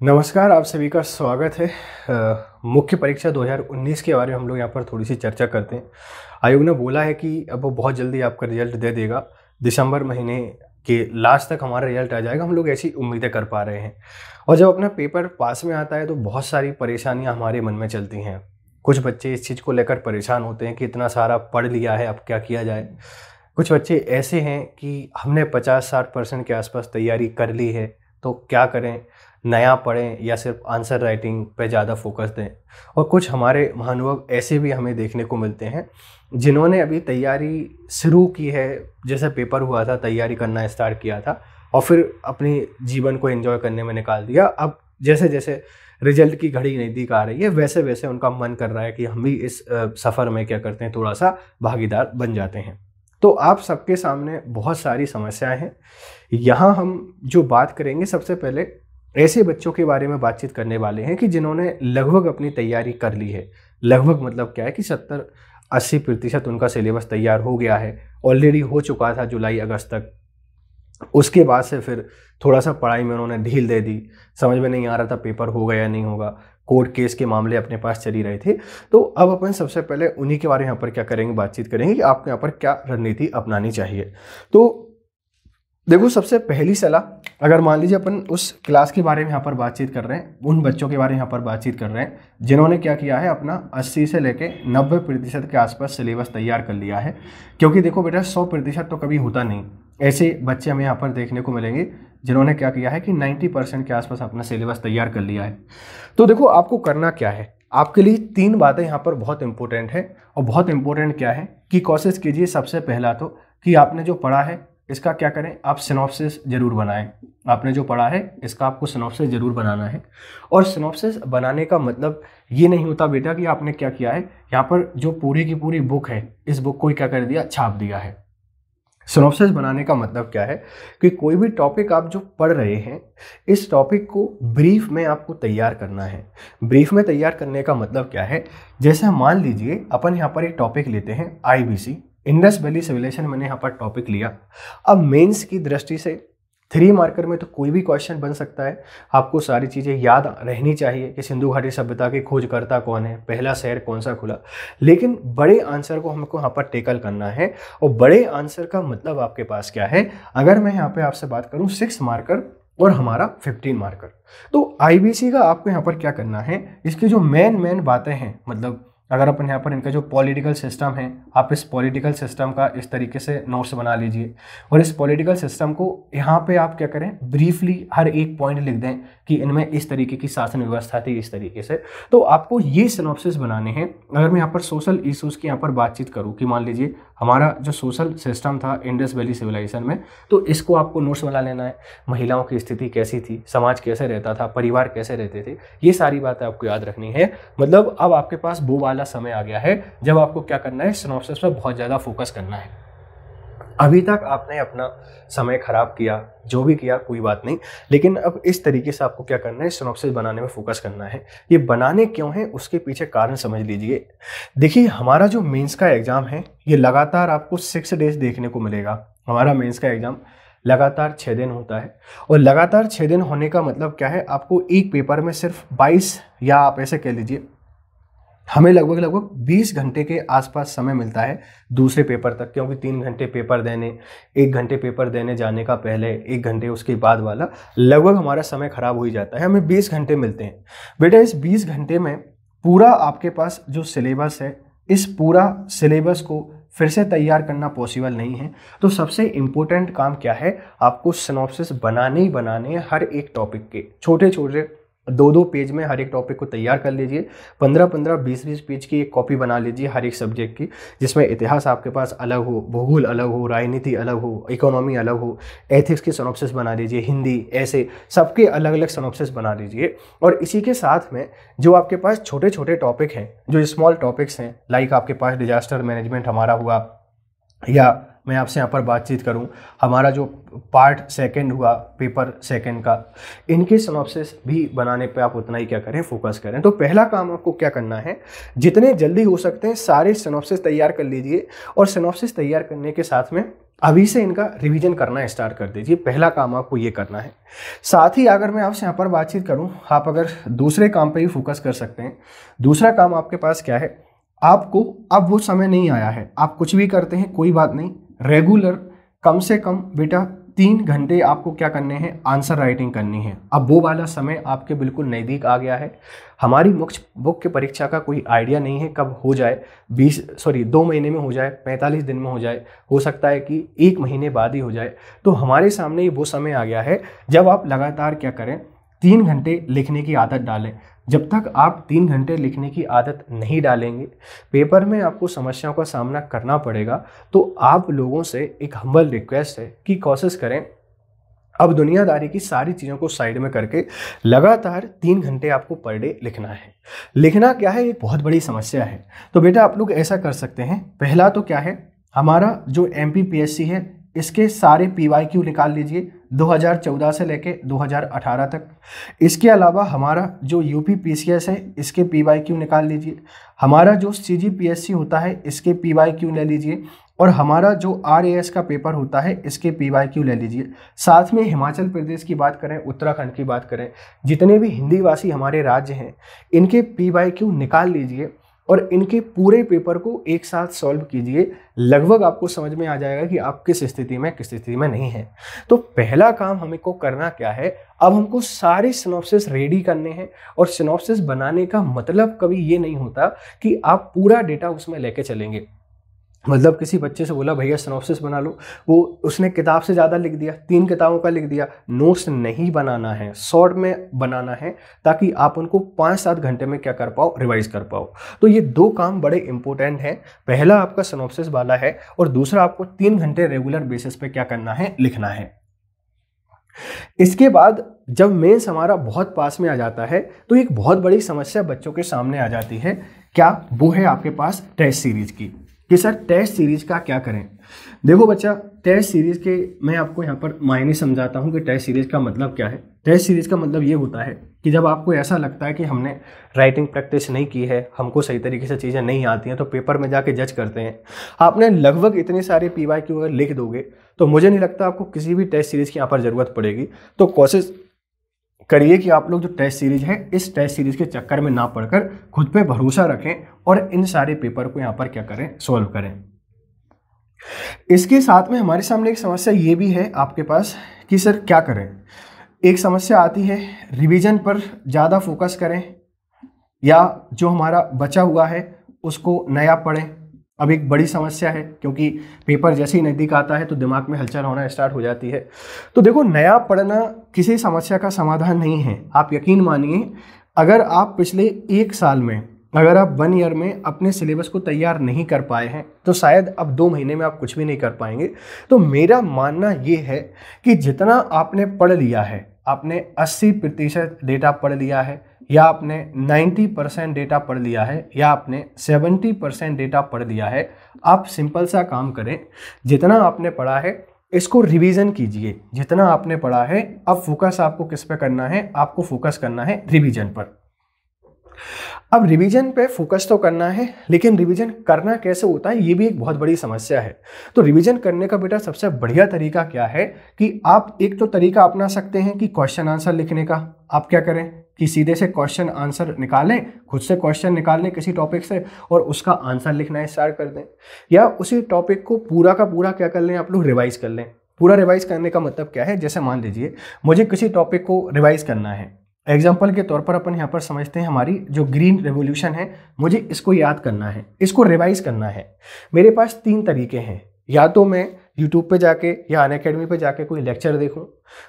नमस्कार, आप सभी का स्वागत है। मुख्य परीक्षा 2019 के बारे में हम लोग यहाँ पर थोड़ी सी चर्चा करते हैं। आयोग ने बोला है कि अब वो बहुत जल्दी आपका रिजल्ट दे देगा। दिसंबर महीने के लास्ट तक हमारा रिजल्ट आ जाएगा, हम लोग ऐसी उम्मीदें कर पा रहे हैं। और जब अपना पेपर पास में आता है तो बहुत सारी परेशानियाँ हमारे मन में चलती हैं। कुछ बच्चे इस चीज़ को लेकर परेशान होते हैं कि इतना सारा पढ़ लिया है, अब क्या किया जाए। कुछ बच्चे ऐसे हैं कि हमने 50-60% के आसपास तैयारी कर ली है, तो क्या करें, नया पढ़ें या सिर्फ आंसर राइटिंग पे ज़्यादा फोकस दें। और कुछ हमारे महानुभाव ऐसे भी हमें देखने को मिलते हैं जिन्होंने अभी तैयारी शुरू की है, जैसे पेपर हुआ था तैयारी करना स्टार्ट किया था और फिर अपने जीवन को एंजॉय करने में निकाल दिया। अब जैसे जैसे रिजल्ट की घड़ी नज़दीक आ रही है वैसे वैसे उनका मन कर रहा है कि हम भी इस सफ़र में क्या करते हैं, थोड़ा सा भागीदार बन जाते हैं। तो आप सबके सामने बहुत सारी समस्याएं हैं। यहाँ हम जो बात करेंगे, सबसे पहले ऐसे बच्चों के बारे में बातचीत करने वाले हैं कि जिन्होंने लगभग अपनी तैयारी कर ली है। लगभग मतलब क्या है कि 70-80% उनका सिलेबस तैयार हो गया है, ऑलरेडी हो चुका था जुलाई अगस्त तक। उसके बाद से फिर थोड़ा सा पढ़ाई में उन्होंने ढील दे दी, समझ में नहीं आ रहा था पेपर होगा या नहीं होगा, कोर्ट केस के मामले अपने पास चली रहे थे। तो अब अपन सबसे पहले उन्हीं के बारे में यहाँ पर क्या करेंगे, बातचीत करेंगे कि आपको यहाँ पर क्या रणनीति अपनानी चाहिए। तो देखो, सबसे पहली सलाह, अगर मान लीजिए अपन उस क्लास के बारे में यहाँ पर बातचीत कर रहे हैं, उन बच्चों के बारे में यहाँ पर बातचीत कर रहे हैं जिन्होंने क्या किया है, अपना 80 से लेके 90% के आसपास सिलेबस तैयार कर लिया है। क्योंकि देखो बेटा, 100% तो कभी होता नहीं। ऐसे बच्चे हमें यहाँ पर देखने को मिलेंगे जिन्होंने क्या किया है कि 90% के आसपास अपना सिलेबस तैयार कर लिया है। तो देखो, आपको करना क्या है, आपके लिए 3 बातें यहाँ पर बहुत इंपॉर्टेंट है। और बहुत इंपॉर्टेंट क्या है कि कोशिश कीजिए सबसे पहला तो कि आपने जो पढ़ा है इसका क्या करें, आप सिनॉप्सिस जरूर बनाएं। आपने जो पढ़ा है इसका आपको सिनॉप्सिस जरूर बनाना है। और सिनॉप्सिस बनाने का मतलब ये नहीं होता बेटा कि आपने क्या किया है, यहाँ पर जो पूरी की पूरी बुक है इस बुक को क्या कर दिया, छाप दिया है। सिनॉप्सिस बनाने का मतलब क्या है कि कोई भी टॉपिक आप जो पढ़ रहे हैं, इस टॉपिक को ब्रीफ में आपको तैयार करना है। ब्रीफ में तैयार करने का मतलब क्या है, जैसे मान लीजिए अपन यहाँ पर एक टॉपिक लेते हैं IBC, इंडस वैली सिविलाइजेशन, मैंने यहाँ पर टॉपिक लिया। अब मेंस की दृष्टि से 3 मार्कर में तो कोई भी क्वेश्चन बन सकता है। आपको सारी चीज़ें याद रहनी चाहिए कि सिंधु घाटी सभ्यता के खोजकर्ता कौन है, पहला शहर कौन सा खुला। लेकिन बड़े आंसर को हमको यहाँ पर टेकल करना है। और बड़े आंसर का मतलब आपके पास क्या है, अगर मैं यहाँ पे आपसे बात करूँ 6 मार्कर और हमारा 15 मार्कर, तो IBC का आपको यहाँ पर क्या करना है, इसकी जो मेन बातें हैं, मतलब अगर अपन यहाँ पर इनका जो पॉलिटिकल सिस्टम है, आप इस पॉलिटिकल सिस्टम का इस तरीके से नोट्स बना लीजिए। और इस पॉलिटिकल सिस्टम को यहाँ पे आप क्या करें, ब्रीफली हर एक पॉइंट लिख दें कि इनमें इस तरीके की शासन व्यवस्था थी, इस तरीके से। तो आपको ये सिनॉप्सिस बनाने हैं। अगर मैं यहाँ पर सोशल इशूज़ की यहाँ पर बातचीत करूँ कि मान लीजिए हमारा जो सोशल सिस्टम था इंडस वैली सिविलाइजेशन में, तो इसको आपको नोट्स बना लेना है। महिलाओं की स्थिति कैसी थी, समाज कैसे रहता था, परिवार कैसे रहते थे, ये सारी बातें आपको याद रखनी है। मतलब अब आपके पास वो वाला समय आ गया है जब आपको क्या करना है, सिनॉप्सिस पर बहुत ज़्यादा फोकस करना है। अभी तक आपने अपना समय खराब किया, जो भी किया कोई बात नहीं, लेकिन अब इस तरीके से आपको क्या करना है, सिनॉप्सिस बनाने में फोकस करना है। ये बनाने क्यों है, उसके पीछे कारण समझ लीजिए। देखिए, हमारा जो मेंस का एग्जाम है ये लगातार आपको 6 डेज देखने को मिलेगा। हमारा मेंस का एग्जाम लगातार 6 दिन होता है। और लगातार 6 दिन होने का मतलब क्या है, आपको एक पेपर में सिर्फ 22 या आप ऐसे कह लीजिए हमें लगभग 20 घंटे के आसपास समय मिलता है दूसरे पेपर तक। क्योंकि 3 घंटे पेपर देने, 1 घंटे पेपर देने जाने का पहले, 1 घंटे उसके बाद वाला, लगभग हमारा समय खराब हो ही जाता है। हमें 20 घंटे मिलते हैं। बेटा, इस 20 घंटे में पूरा आपके पास जो सिलेबस है, इस पूरा सिलेबस को फिर से तैयार करना पॉसिबल नहीं है। तो सबसे इम्पोर्टेंट काम क्या है, आपको सिनॉप्सिस बनाने ही बनाने हैं। हर एक टॉपिक के छोटे छोटे 2-2 पेज में हर एक टॉपिक को तैयार कर लीजिए। 15-15, 20-20 पेज की एक कॉपी बना लीजिए हर एक सब्जेक्ट की, जिसमें इतिहास आपके पास अलग हो, भूगोल अलग हो, राजनीति अलग हो, इकोनॉमी अलग हो, एथिक्स की सिनॉप्सिस बना लीजिए, हिंदी, ऐसे सबके अलग अलग सिनॉप्सिस बना लीजिए। और इसी के साथ में जो आपके पास छोटे छोटे टॉपिक हैं, जो स्मॉल टॉपिक्स हैं, लाइक आपके पास डिजास्टर मैनेजमेंट हमारा हुआ, या मैं आपसे यहाँ पर बातचीत करूँ, हमारा जो पार्ट सेकंड हुआ पेपर सेकंड का, इनके सिनॉप्सिस भी बनाने पे आप उतना ही क्या करें, फोकस करें। तो पहला काम आपको क्या करना है, जितने जल्दी हो सकते हैं सारे सिनॉप्सिस तैयार कर लीजिए और सिनॉप्सिस तैयार करने के साथ में अभी से इनका रिवीजन करना स्टार्ट कर दीजिए। पहला काम आपको ये करना है। साथ ही अगर मैं आपसे यहाँ पर बातचीत करूँ, आप अगर दूसरे काम पे भी फोकस कर सकते हैं। दूसरा काम आपके पास क्या है, आपको अब वो समय नहीं आया है, आप कुछ भी करते हैं कोई बात नहीं, रेगुलर कम से कम बेटा 3 घंटे आपको क्या करने हैं, आंसर राइटिंग करनी है। अब वो वाला समय आपके बिल्कुल नज़दीक आ गया है। हमारी मुख्य परीक्षा का कोई आइडिया नहीं है कब हो जाए, 2 महीने में हो जाए, 45 दिन में हो जाए, हो सकता है कि 1 महीने बाद ही हो जाए। तो हमारे सामने वो समय आ गया है जब आप लगातार क्या करें, 3 घंटे लिखने की आदत डालें। जब तक आप 3 घंटे लिखने की आदत नहीं डालेंगे, पेपर में आपको समस्याओं का सामना करना पड़ेगा। तो आप लोगों से एक हम्बल रिक्वेस्ट है कि कोशिश करें, अब दुनियादारी की सारी चीज़ों को साइड में करके लगातार 3 घंटे आपको पर डे लिखना है। लिखना क्या है, एक बहुत बड़ी समस्या है। तो बेटा आप लोग ऐसा कर सकते हैं, पहला तो क्या है, हमारा जो MPPSC है इसके सारे PYQ निकाल लीजिए 2014 से लेके 2018 तक। इसके अलावा हमारा जो UP PCS है इसके PYQ निकाल लीजिए। हमारा जो CGPSC होता है इसके PYQ ले लीजिए। और हमारा जो RAS का पेपर होता है इसके PYQ ले लीजिए। साथ में हिमाचल प्रदेश की बात करें, उत्तराखंड की बात करें, जितने भी हिंदी भाषी हमारे राज्य हैं इनके PYQ निकाल लीजिए और इनके पूरे पेपर को एक साथ सॉल्व कीजिए। लगभग आपको समझ में आ जाएगा कि आप किस स्थिति में नहीं है। तो पहला काम हमको करना क्या है, अब हमको सारे सिनॉप्सिस रेडी करने हैं। और सिनॉप्सिस बनाने का मतलब कभी ये नहीं होता कि आप पूरा डेटा उसमें लेके चलेंगे। मतलब किसी बच्चे से बोला भैया सिनॉप्सिस बना लो, वो उसने किताब से ज़्यादा लिख दिया, 3 किताबों का लिख दिया। नोट्स नहीं बनाना है, शॉर्ट में बनाना है, ताकि आप उनको 5-7 घंटे में क्या कर पाओ, रिवाइज कर पाओ। तो ये 2 काम बड़े इंपॉर्टेंट हैं। पहला आपका सिनॉप्सिस वाला है और दूसरा आपको 3 घंटे रेगुलर बेसिस पे क्या करना है, लिखना है। इसके बाद जब मेंस हमारा बहुत पास में आ जाता है तो एक बहुत बड़ी समस्या बच्चों के सामने आ जाती है। क्या वो है आपके पास टेस्ट सीरीज की, कि सर टेस्ट सीरीज का क्या करें। देखो बच्चा, टेस्ट सीरीज के मैं आपको यहाँ पर मायने समझाता हूँ कि टेस्ट सीरीज का मतलब क्या है। टेस्ट सीरीज का मतलब ये होता है कि जब आपको ऐसा लगता है कि हमने राइटिंग प्रैक्टिस नहीं की है, हमको सही तरीके से चीज़ें नहीं आती हैं, तो पेपर में जाके जज करते हैं। आपने लगभग इतने सारे PYQ अगर लिख दोगे तो मुझे नहीं लगता आपको किसी भी टेस्ट सीरीज की यहाँ पर ज़रूरत पड़ेगी। तो कोशिश करिए कि आप लोग जो टेस्ट सीरीज है इस टेस्ट सीरीज के चक्कर में ना पड़कर खुद पे भरोसा रखें और इन सारे पेपर को यहाँ पर क्या करें, सॉल्व करें। इसके साथ में हमारे सामने एक समस्या ये भी है आपके पास कि सर क्या करें। एक समस्या आती है, रिवीजन पर ज़्यादा फोकस करें या जो हमारा बचा हुआ है उसको नया पढ़ें। अब एक बड़ी समस्या है क्योंकि पेपर जैसे ही नज़दीक आता है तो दिमाग में हलचल होना स्टार्ट हो जाती है। तो देखो, नया पढ़ना किसी समस्या का समाधान नहीं है। आप यकीन मानिए, अगर आप पिछले 1 साल में, अगर आप 1 ईयर में अपने सिलेबस को तैयार नहीं कर पाए हैं तो शायद अब 2 महीने में आप कुछ भी नहीं कर पाएंगे। तो मेरा मानना ये है कि जितना आपने पढ़ लिया है, आपने 80% डेटा पढ़ लिया है, या आपने 90% डेटा पढ़ लिया है, या आपने 70% डेटा पढ़ लिया है, आप सिंपल सा काम करें, जितना आपने पढ़ा है इसको रिवीजन कीजिए। जितना आपने पढ़ा है, अब फोकस आपको किस पे करना है, आपको फोकस करना है रिवीजन पर। अब रिवीजन पे फोकस तो करना है, लेकिन रिवीजन करना कैसे होता है ये भी एक बहुत बड़ी समस्या है। तो रिवीजन करने का बेटा सबसे बढ़िया तरीका क्या है कि आप एक तो तरीका अपना सकते हैं कि क्वेश्चन आंसर लिखने का। आप क्या करें कि सीधे से क्वेश्चन आंसर निकालें, खुद से क्वेश्चन निकाल लें किसी टॉपिक से और उसका आंसर लिखना स्टार्ट कर दें, या उसी टॉपिक को पूरा का पूरा क्या कर लें, आप लोग रिवाइज कर लें। पूरा रिवाइज करने का मतलब क्या है, जैसे मान लीजिए मुझे किसी टॉपिक को रिवाइज करना है। एग्जाम्पल के तौर पर अपन यहाँ पर समझते हैं हमारी जो ग्रीन रेवोल्यूशन है, मुझे इसको याद करना है, इसको रिवाइज करना है। मेरे पास 3 तरीके हैं, या तो मैं यूट्यूब पे जाके या अनअकैडमी पे जाके कोई लेक्चर देखूं।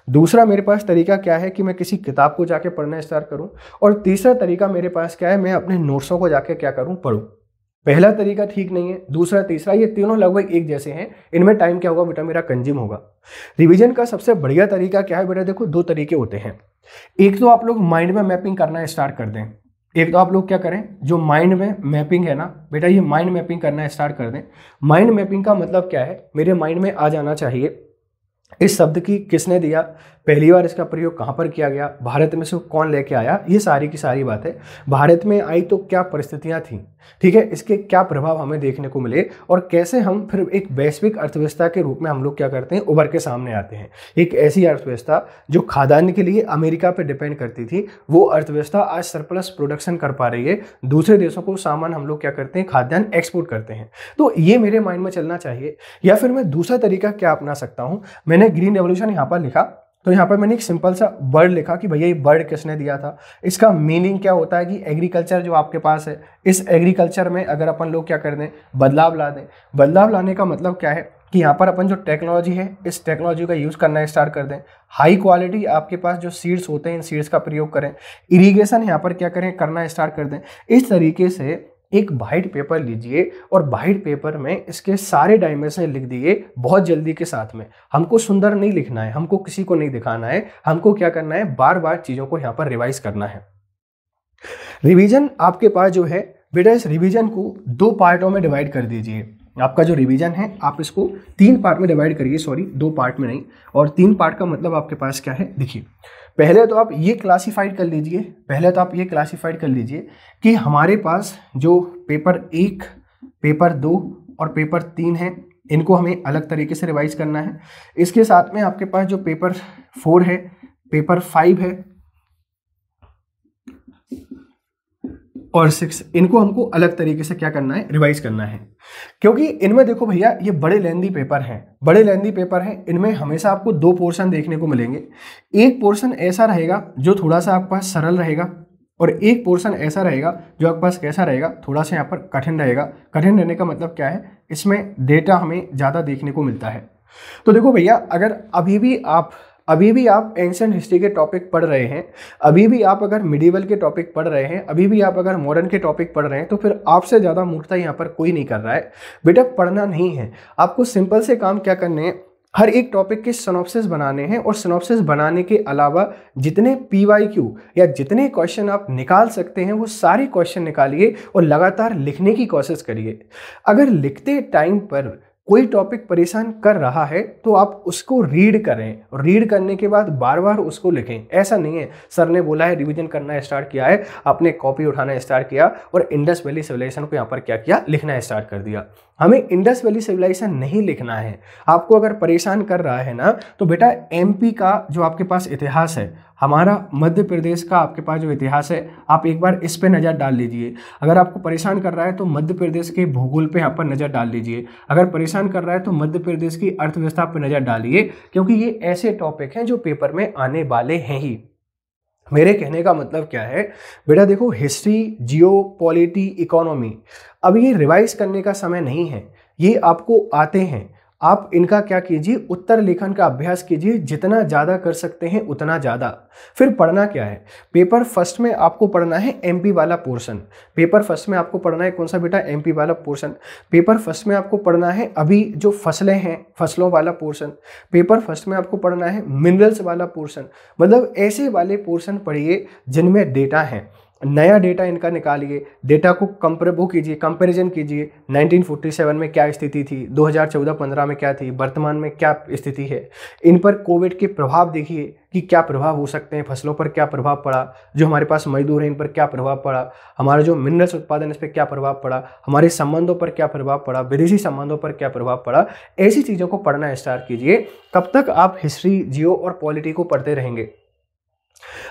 दूसरा मेरे पास तरीका क्या है कि मैं किसी किताब को जाके पढ़ना स्टार्ट करूं। और तीसरा तरीका मेरे पास क्या है, मैं अपने नोट्सों को जाके क्या करूं, पढ़ूं। पहला तरीका ठीक नहीं है, दूसरा तीसरा, ये तीनों लगभग एक जैसे हैं। इनमें टाइम क्या होगा बेटा, मेरा कंज्यूम होगा। रिवीजन का सबसे बढ़िया तरीका क्या है बेटा, देखो 2 तरीके होते हैं। एक तो आप लोग माइंड में मैपिंग करना स्टार्ट कर दें। एक तो आप लोग क्या करें, जो माइंड में मैपिंग है ना बेटा, ये माइंड मैपिंग करना स्टार्ट कर दें। माइंड मैपिंग का मतलब क्या है, मेरे माइंड में आ जाना चाहिए इस शब्द की किसने दिया, पहली बार इसका प्रयोग कहाँ पर किया गया, भारत में से कौन लेके आया, ये सारी की सारी बातें, भारत में आई तो क्या परिस्थितियाँ थीं, ठीक है, इसके क्या प्रभाव हमें देखने को मिले, और कैसे हम फिर एक वैश्विक अर्थव्यवस्था के रूप में हम लोग क्या करते हैं, उभर के सामने आते हैं। एक ऐसी अर्थव्यवस्था जो खाद्यान्न के लिए अमेरिका पर डिपेंड करती थी, वो अर्थव्यवस्था आज सरप्लस प्रोडक्शन कर पा रही है, दूसरे देशों को सामान हम लोग क्या करते हैं, खाद्यान्न एक्सपोर्ट करते हैं। तो ये मेरे माइंड में चलना चाहिए। या फिर मैं दूसरा तरीका क्या अपना सकता हूँ, मैंने ग्रीन रेवोल्यूशन यहाँ पर लिखा, तो यहाँ पर मैंने एक सिंपल सा वर्ड लिखा कि भैया ये वर्ड किसने दिया था, इसका मीनिंग क्या होता है कि एग्रीकल्चर जो आपके पास है, इस एग्रीकल्चर में अगर अपन लोग क्या कर दें, बदलाव ला दें। बदलाव लाने का मतलब क्या है कि यहाँ पर अपन जो टेक्नोलॉजी है, इस टेक्नोलॉजी का यूज़ करना स्टार्ट कर दें। हाई क्वालिटी आपके पास जो सीड्स होते हैं, इन सीड्स का प्रयोग करें। इरीगेशन यहाँ पर क्या करें, करना स्टार्ट कर दें। इस तरीके से एक वाइट पेपर लीजिए और वाइट पेपर में इसके सारे डायमेंशन लिख दिए बहुत जल्दी के साथ में। हमको सुंदर नहीं लिखना है, हमको किसी को नहीं दिखाना है, हमको क्या करना है, बार बार चीज़ों को यहाँ पर रिवाइज करना है। रिवीजन आपके पास जो है बेटा, इस रिवीजन को 2 पार्टों में डिवाइड कर दीजिए। आपका जो रिवीजन है आप इसको 3 पार्ट में डिवाइड करिए, सॉरी 2 पार्ट में नहीं। और 3 पार्ट का मतलब आपके पास क्या है, देखिए पहले तो आप ये क्लासीफाइड कर लीजिए, कि हमारे पास जो पेपर 1, पेपर 2 और पेपर 3 है, इनको हमें अलग तरीके से रिवाइज करना है। इसके साथ में आपके पास जो पेपर 4 है, पेपर 5 है और 6, इनको हमको अलग तरीके से क्या करना है, रिवाइज करना है। क्योंकि इनमें देखो भैया ये बड़े लेंदी पेपर हैं, इनमें हमेशा आपको 2 पोर्शन देखने को मिलेंगे। एक पोर्शन ऐसा रहेगा जो थोड़ा सा आपके पास सरल रहेगा, और एक पोर्शन ऐसा रहेगा जो आपके पास कैसा रहेगा, थोड़ा सा यहाँ पर कठिन रहेगा। कठिन रहने का मतलब क्या है, इसमें डेटा हमें ज़्यादा देखने को मिलता है। तो देखो भैया, अगर अभी भी आप एंशिएंट हिस्ट्री के टॉपिक पढ़ रहे हैं, अभी भी आप अगर मिडिवल के टॉपिक पढ़ रहे हैं, अभी भी आप अगर मॉडर्न के टॉपिक पढ़ रहे हैं, तो फिर आपसे ज़्यादा मूर्खता यहाँ पर कोई नहीं कर रहा है। बेटा पढ़ना नहीं है, आपको सिंपल से काम क्या करने हैं, हर एक टॉपिक के सिनॉप्सिस बनाने हैं, और सिनॉप्सिस बनाने के अलावा जितने PYQ या जितने क्वेश्चन आप निकाल सकते हैं वो सारे क्वेश्चन निकालिए और लगातार लिखने की कोशिश करिए। अगर लिखते टाइम पर कोई टॉपिक परेशान कर रहा है तो आप उसको रीड करें, और रीड करने के बाद बार बार उसको लिखें। ऐसा नहीं है सर ने बोला है रिवीजन करना स्टार्ट किया है, आपने कॉपी उठाना स्टार्ट किया और इंडस वैली सिविलाइजेशन को यहाँ पर क्या किया, लिखना स्टार्ट कर दिया। हमें इंडस वैली सिविलाइजेशन नहीं लिखना है। आपको अगर परेशान कर रहा है ना, तो बेटा MP का जो आपके पास इतिहास है, हमारा मध्य प्रदेश का आपके पास जो इतिहास है, आप एक बार इस पे नज़र डाल लीजिए। अगर आपको परेशान कर रहा है तो मध्य प्रदेश के भूगोल पे यहाँ पर नज़र डाल लीजिए। अगर परेशान कर रहा है तो मध्य प्रदेश की अर्थव्यवस्था पर नज़र डालिए, क्योंकि ये ऐसे टॉपिक हैं जो पेपर में आने वाले हैं ही। मेरे कहने का मतलब क्या है बेटा, देखो हिस्ट्री, जियो पॉलिटी, इकोनॉमी, अब ये रिवाइज करने का समय नहीं है, ये आपको आते हैं। आप इनका क्या कीजिए, उत्तर लेखन का अभ्यास कीजिए, जितना ज़्यादा कर सकते हैं उतना ज़्यादा। फिर पढ़ना क्या है, पेपर फर्स्ट में आपको पढ़ना है MP वाला पोर्शन। पेपर फर्स्ट में आपको पढ़ना है कौन सा बेटा, MP वाला पोर्शन। पेपर फर्स्ट में आपको पढ़ना है अभी जो फसलें हैं, फसलों वाला पोर्शन। पेपर फर्स्ट में आपको पढ़ना है मिनरल्स वाला पोर्शन। मतलब ऐसे वाले पोर्शन पढ़िए जिनमें डेटा है, नया डेटा इनका निकालिए, डेटा को कंपैरिजन कीजिए। 1947 में क्या स्थिति थी, 2014-15 में क्या थी, वर्तमान में क्या स्थिति है। इन पर कोविड के प्रभाव देखिए कि क्या प्रभाव हो सकते हैं, फसलों पर क्या प्रभाव पड़ा, जो हमारे पास मजदूर हैं इन पर क्या प्रभाव पड़ा, हमारा जो मिनरल्स उत्पादन इस पर क्या प्रभाव पड़ा, हमारे संबंधों पर क्या प्रभाव पड़ा, विदेशी संबंधों पर क्या प्रभाव पड़ा। ऐसी चीज़ों को पढ़ना स्टार्ट कीजिए। कब तक आप हिस्ट्री, जियो और पॉलिटी को पढ़ते रहेंगे।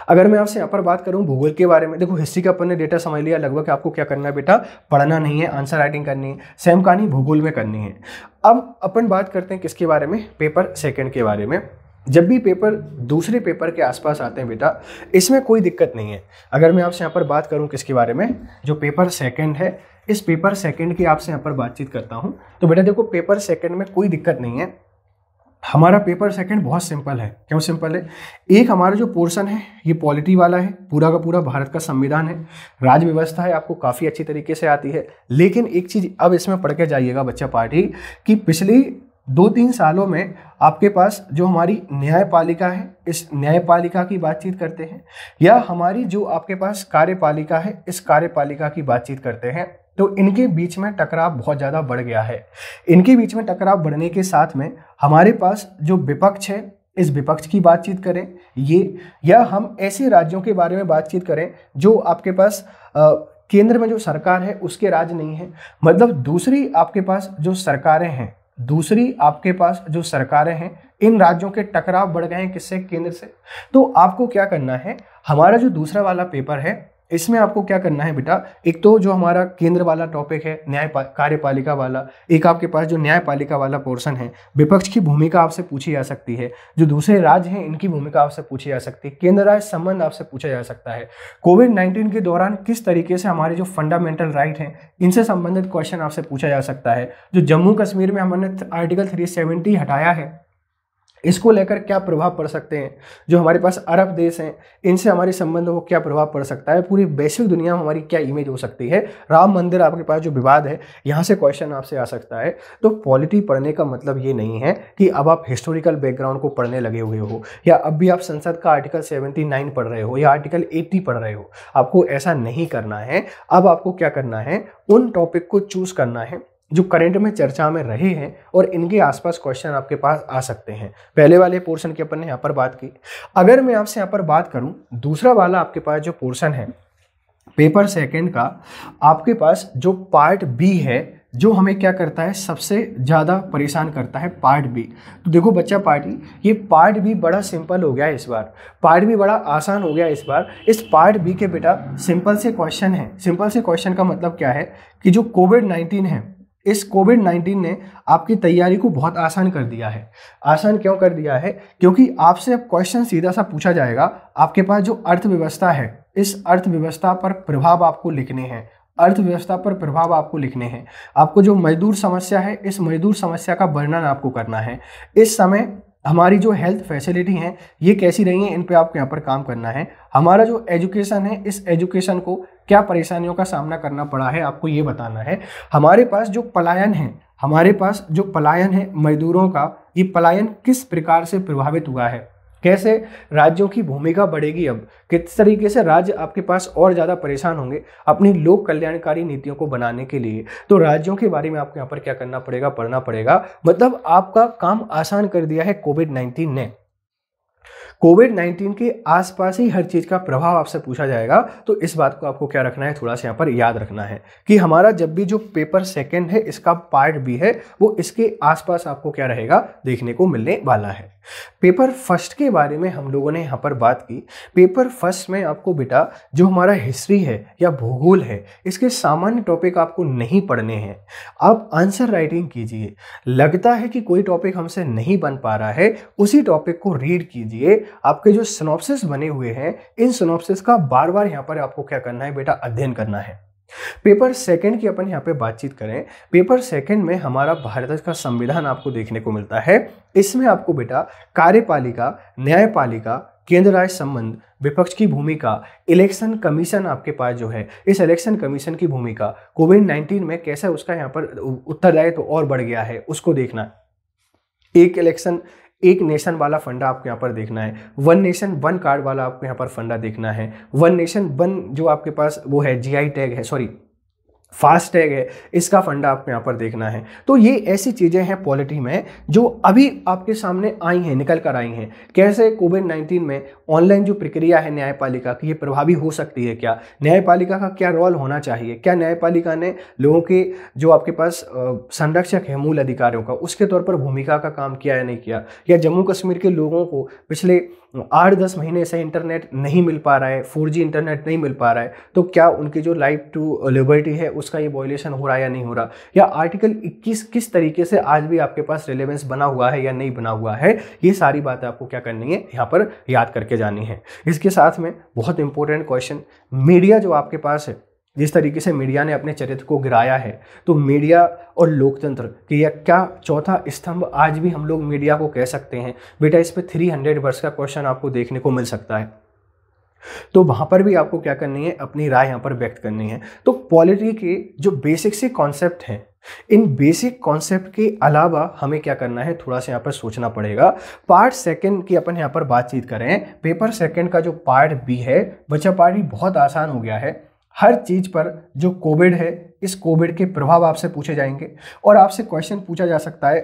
अगर मैं आपसे यहाँ पर बात करूँ भूगोल के बारे में, देखो हिस्ट्री का अपन ने डेटा समझ लिया लगभग, आपको क्या करना है बेटा, पढ़ना नहीं है, आंसर राइटिंग करनी है, सेम कहानी भूगोल में करनी है। अब अपन बात करते हैं किसके बारे में, पेपर सेकंड के बारे में। जब भी पेपर दूसरे पेपर के आसपास आते हैं बेटा, इसमें कोई दिक्कत नहीं है। अगर मैं आपसे यहाँ पर बात करूँ किसके बारे में, जो पेपर सेकंड है, इस पेपर सेकंड की आपसे यहाँ पर बातचीत करता हूँ। तो बेटा देखो पेपर सेकंड में कोई दिक्कत नहीं है, हमारा पेपर सेकंड बहुत सिंपल है। क्यों सिंपल है, एक हमारा जो पोर्शन है ये पॉलिटी वाला है, पूरा का पूरा भारत का संविधान है, राज्य व्यवस्था है, आपको काफ़ी अच्छी तरीके से आती है। लेकिन एक चीज़ अब इसमें पढ़ के जाइएगा बच्चा पार्टी, कि पिछली 2-3 सालों में आपके पास जो हमारी न्यायपालिका है, इस न्यायपालिका की बातचीत करते हैं, या हमारी जो आपके पास कार्यपालिका है, इस कार्यपालिका की बातचीत करते हैं, तो इनके बीच में टकराव बहुत ज़्यादा बढ़ गया है। इनके बीच में टकराव बढ़ने के साथ में हमारे पास जो विपक्ष है, इस विपक्ष की बातचीत करें ये, या हम ऐसे राज्यों के बारे में बातचीत करें जो आपके पास केंद्र में जो सरकार है उसके राज नहीं है, मतलब दूसरी आपके पास जो सरकारें हैं, दूसरी आपके पास जो सरकारें हैं, इन राज्यों के टकराव बढ़ गए हैं किससे? केंद्र से। तो आपको क्या करना है, हमारा जो दूसरा वाला पेपर है इसमें आपको क्या करना है बेटा, एक तो जो हमारा केंद्र वाला टॉपिक है कार्यपालिका वाला, एक आपके पास जो न्यायपालिका वाला पोर्शन है, विपक्ष की भूमिका आपसे पूछी जा सकती है, जो दूसरे राज्य हैं इनकी भूमिका आपसे पूछी जा सकती है, केंद्र राज्य संबंध आपसे पूछा जा सकता है, कोविड-19 के दौरान किस तरीके से हमारे जो फंडामेंटल राइट हैं इनसे संबंधित क्वेश्चन आपसे पूछा जा सकता है, जो जम्मू कश्मीर में हमने आर्टिकल 370 हटाया है इसको लेकर क्या प्रभाव पड़ सकते हैं, जो हमारे पास अरब देश हैं इनसे हमारे संबंधों को क्या प्रभाव पड़ सकता है, पूरी वैश्विक दुनिया में हमारी क्या इमेज हो सकती है, राम मंदिर आपके पास जो विवाद है यहाँ से क्वेश्चन आपसे आ सकता है। तो पॉलिटी पढ़ने का मतलब ये नहीं है कि अब आप हिस्टोरिकल बैकग्राउंड को पढ़ने लगे हुए हो, या अब भी आप संसद का आर्टिकल 79 पढ़ रहे हो या आर्टिकल 80 पढ़ रहे हो, आपको ऐसा नहीं करना है। अब आपको क्या करना है, उन टॉपिक को चूज करना है जो करंट में चर्चा में रहे हैं और इनके आसपास क्वेश्चन आपके पास आ सकते हैं। पहले वाले पोर्शन की अपन ने यहाँ पर बात की। अगर मैं आपसे यहाँ पर बात करूँ दूसरा वाला आपके पास जो पोर्शन है पेपर सेकंड का, आपके पास जो पार्ट बी है, जो हमें क्या करता है सबसे ज़्यादा परेशान करता है, पार्ट बी। तो देखो बच्चा पार्टी, ये पार्ट बी बड़ा सिंपल हो गया इस बार, पार्ट बी बड़ा आसान हो गया इस बार। इस पार्ट बी के बेटा सिंपल से क्वेश्चन है। सिंपल से क्वेश्चन का मतलब क्या है कि जो कोविड-19 है, इस कोविड-19 ने आपकी तैयारी को बहुत आसान कर दिया है। आसान क्यों कर दिया है? क्योंकि आपसे अब क्वेश्चन सीधा सा पूछा जाएगा, आपके पास जो अर्थव्यवस्था है इस अर्थव्यवस्था पर प्रभाव आपको लिखने हैं, अर्थव्यवस्था पर प्रभाव आपको लिखने हैं। आपको जो मजदूर समस्या है इस मजदूर समस्या का वर्णन आपको करना है। इस समय हमारी जो हेल्थ फैसिलिटी हैं ये कैसी रही हैं, इन पे आपको यहाँ पर काम करना है। हमारा जो एजुकेशन है इस एजुकेशन को क्या परेशानियों का सामना करना पड़ा है आपको ये बताना है। हमारे पास जो पलायन है, हमारे पास जो पलायन है मजदूरों का, ये पलायन किस प्रकार से प्रभावित हुआ है, कैसे राज्यों की भूमिका बढ़ेगी, अब किस तरीके से राज्य आपके पास और ज़्यादा परेशान होंगे अपनी लोक कल्याणकारी नीतियों को बनाने के लिए। तो राज्यों के बारे में आपको यहाँ पर क्या करना पड़ेगा, पढ़ना पड़ेगा। मतलब आपका काम आसान कर दिया है कोविड-19 ने। कोविड-19 के आसपास ही हर चीज़ का प्रभाव आपसे पूछा जाएगा। तो इस बात को आपको क्या रखना है, थोड़ा सा यहाँ पर याद रखना है कि हमारा जब भी जो पेपर सेकंड है इसका पार्ट बी है वो इसके आसपास आपको क्या रहेगा, देखने को मिलने वाला है। पेपर फर्स्ट के बारे में हम लोगों ने यहाँ पर बात की। पेपर फर्स्ट में आपको बेटा जो हमारा हिस्ट्री है या भूगोल है इसके सामान्य टॉपिक आपको नहीं पढ़ने हैं। आप आंसर राइटिंग कीजिए। लगता है कि कोई टॉपिक हमसे नहीं बन पा रहा है, उसी टॉपिक को रीड कीजिए। आपके जो सिनॉप्सिस बने हुए हैं इन सिनॉप्सिस का बार बार यहाँ पर आपको क्या करना है बेटा, अध्ययन करना है। पेपर सेकंड की अपन यहाँ पे बातचीत करें। पेपर सेकंड में हमारा भारत का संविधान आपको देखने को मिलता है। इसमें आपको बेटा कार्यपालिका, न्यायपालिका, केंद्र राज्य संबंध, विपक्ष की भूमिका, इलेक्शन कमीशन आपके पास जो है, इस इलेक्शन कमीशन की भूमिका कोविड-19 में कैसा उसका यहाँ पर उत्तरदायित्व और बढ़ गया है उसको देखना। एक इलेक्शन एक नेशन वाला फंडा आपको यहाँ पर देखना है। वन नेशन वन कार्ड वाला आपको यहाँ पर फंडा देखना है। वन नेशन वन जो आपके पास वो है जीआई टैग है, सॉरी फास्ट टैग है, इसका फंडा आपको यहाँ पर देखना है। तो ये ऐसी चीज़ें हैं पॉलिटी में जो अभी आपके सामने आई हैं, निकल कर आई हैं। कैसे कोविड-19 में ऑनलाइन जो प्रक्रिया है न्यायपालिका की ये प्रभावी हो सकती है क्या, न्यायपालिका का क्या रोल होना चाहिए, क्या न्यायपालिका ने लोगों के जो आपके पास संरक्षक है मूल अधिकारों का उसके तौर पर भूमिका का काम किया या नहीं किया, या जम्मू कश्मीर के लोगों को पिछले 8-10 महीने से इंटरनेट नहीं मिल पा रहा है, 4G इंटरनेट नहीं मिल पा रहा है, तो क्या उनकी जो राइट टू लिबर्टी है उसका ये वायलेशन हो रहा है या नहीं हो रहा, या आर्टिकल 21 किस तरीके से आज भी आपके पास रिलेवेंस बना हुआ है या नहीं बना हुआ है। ये सारी बातें आपको क्या करनी है, यहाँ पर याद करके जानी है। इसके साथ में बहुत इंपॉर्टेंट क्वेश्चन, मीडिया जो आपके पास है, जिस तरीके से मीडिया ने अपने चरित्र को गिराया है, तो मीडिया और लोकतंत्र की क्या चौथा स्तंभ आज भी हम लोग मीडिया को कह सकते हैं बेटा। इस पे 300 वर्ष का क्वेश्चन आपको देखने को मिल सकता है। तो वहां पर भी आपको क्या करनी है, अपनी राय यहाँ पर व्यक्त करनी है। तो पॉलिटी के जो बेसिक से कॉन्सेप्ट हैं इन बेसिक कॉन्सेप्ट के अलावा हमें क्या करना है, थोड़ा सा यहाँ पर सोचना पड़ेगा। पार्ट सेकंड की अपन यहाँ पर बातचीत करें, पेपर सेकंड का जो पार्ट बी है बच्चा, पार्ट बी बहुत आसान हो गया है। हर चीज पर जो कोविड है, इस कोविड के प्रभाव आपसे पूछे जाएंगे और आपसे क्वेश्चन पूछा जा सकता है